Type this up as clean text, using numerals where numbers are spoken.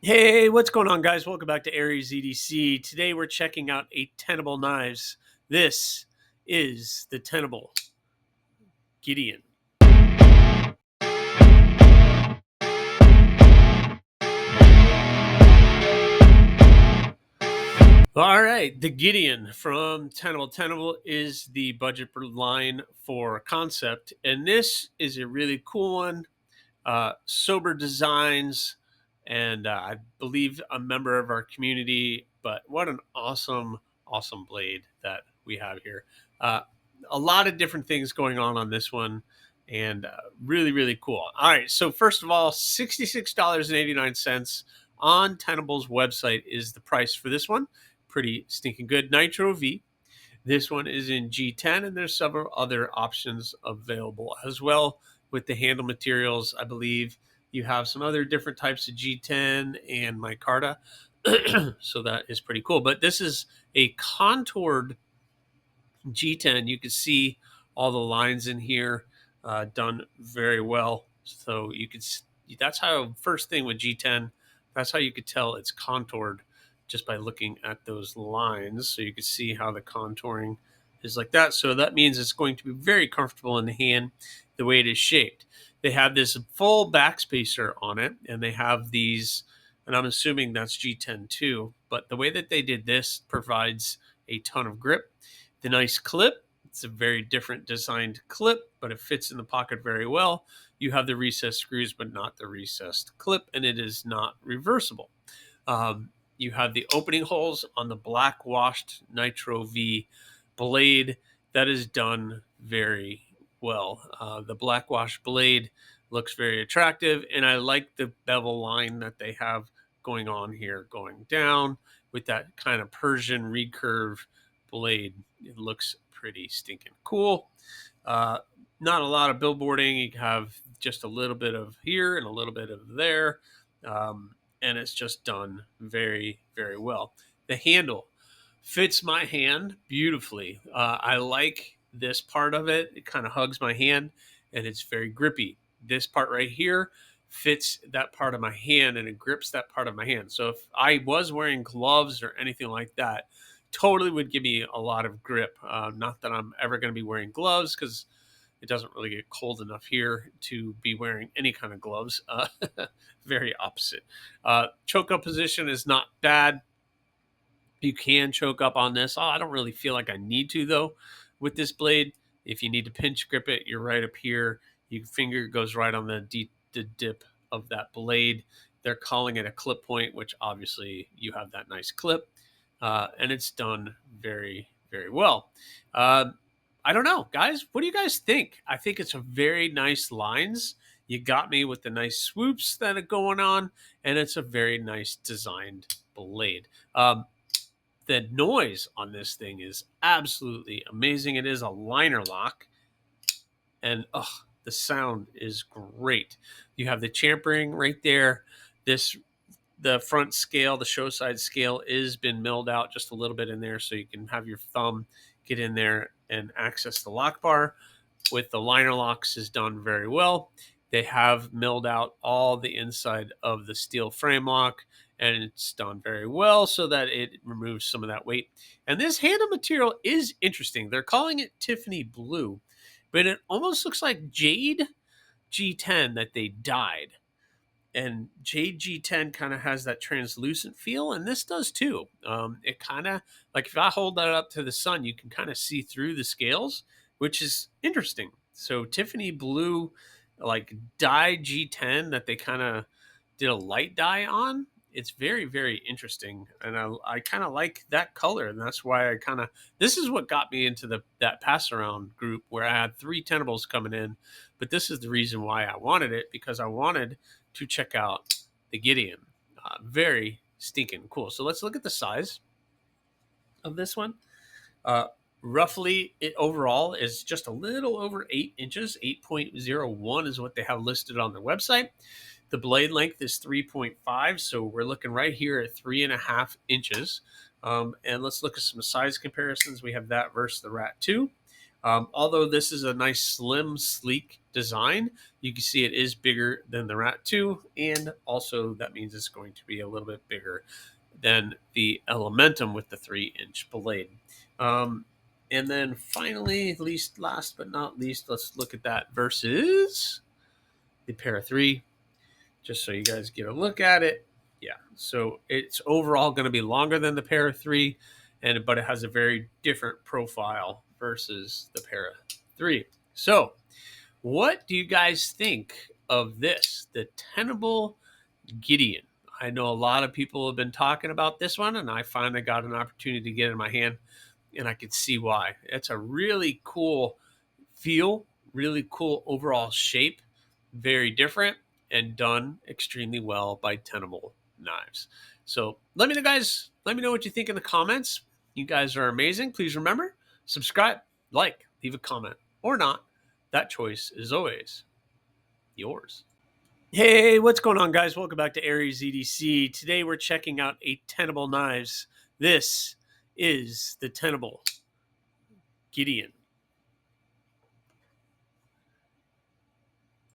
Hey, what's going on, guys? Welcome back to AriesEDC. Today we're checking out a Tennable knives. This is the Tennable GIdeon. All right, the GIdeon from Tennable. Tennable is the budget line for concept, and this is a really cool one. Sober designs, and I believe a member of our community. But what an awesome blade that we have here. Uh, a lot of different things going on this one, and really cool. All right, so first of all, $66.89 on Tennable's website is the price for this one. Pretty stinking good. Nitro V. This one is in G10, and there's several other options available as well with the handle materials. I believe you have some other different types of G10 and micarta. So that is pretty cool. But this is a contoured G10. You can see all the lines in here done very well. So you could, that's how, first thing with G10, that's how you could tell it's contoured, just by looking at those lines. So you can see how the contouring is like that. So that means it's going to be very comfortable in the hand the way it is shaped. They have this full backspacer on it, and they have these, and I'm assuming that's G10 too, but the way that they did this provides a ton of grip. The nice clip, it's a very different designed clip, but it fits in the pocket very well. You have the recessed screws, but not the recessed clip, and it is not reversible. You have the opening holes on the black washed Nitro V blade. That is done very well. The black wash blade looks very attractive, and I like the bevel line that they have going on here, going down with that kind of Persian recurve blade. It looks pretty stinking cool. Not a lot of billboarding. You have just a little bit of here and a little bit of there. And it's just done very well. The handle fits my hand beautifully. I like this part of it. It kind of hugs my hand, and it's very grippy. This part right here fits that part of my hand, and it grips that part of my hand. So if I was wearing gloves or anything like that, totally would give me a lot of grip. Not that I'm ever going to be wearing gloves, because it doesn't really get cold enough here to be wearing any kind of gloves. Very opposite. Choke up position is not bad. You can choke up on this. I don't really feel like I need to, though, with this blade. If you need to pinch grip it, you're right up here. Your finger goes right on the dip of that blade. They're calling it a clip point, which obviously you have that nice clip. And it's done very well. I don't know, guys. What do you guys think? I think it's a very nice lines. You got me with the nice swoops that are going on, and it's a very nice designed blade. The noise on this thing is absolutely amazing. It is a liner lock, and the sound is great. You have the champering right there. The front scale, the show side scale, is been milled out just a little bit in there, so you can have your thumb get in there and access the lock bar. With the liner locks is done very well. They have milled out all the inside of the steel frame lock, and it's done very well so that it removes some of that weight. And this handle material is interesting. They're calling it Tiffany blue, but it almost looks like jade G10 that they dyed. And Jade G10 kind of has that translucent feel, and this does too. It kind of, like, if I hold that up to the sun, you can kind of see through the scales, which is interesting. So Tiffany blue, like dye G10 that they kind of did a light dye on. It's very interesting, and I kind of like that color, and that's why I kind of, this is what got me into that pass around group where I had 3 Tennables coming in. But this is the reason why I wanted it, because I wanted to check out the GIdeon. Very stinking cool. So let's look at the size of this one. Roughly, it overall is just a little over 8 inches. 8.01 is what they have listed on their website. The blade length is 3.5, so we're looking right here at 3.5 inches. And let's look at some size comparisons. We have that versus the Rat 2. Although this is a nice, slim, sleek design. You can see it is bigger than the Rat 2, and also that means it's going to be a little bit bigger than the Elementum with the 3-inch blade. And then finally, last but not least, let's look at that versus the Para 3, just so you guys get a look at it. Yeah, so it's overall going to be longer than the Para 3, but it has a very different profile versus the Para 3. So what do you guys think of this, the Tennable GIdeon? I know a lot of people have been talking about this one, and I finally got an opportunity to get it in my hand, and I could see why. It's a really cool feel, really cool overall shape, very different, and done extremely well by Tennable knives. So let me know, guys. Let me know what you think in the comments. You guys are amazing. Please remember, subscribe, like, leave a comment, or not. That choice is always yours. Hey, what's going on, guys? Welcome back to AriesEDC. Today we're checking out a Tennable knives. This is the Tennable GIdeon.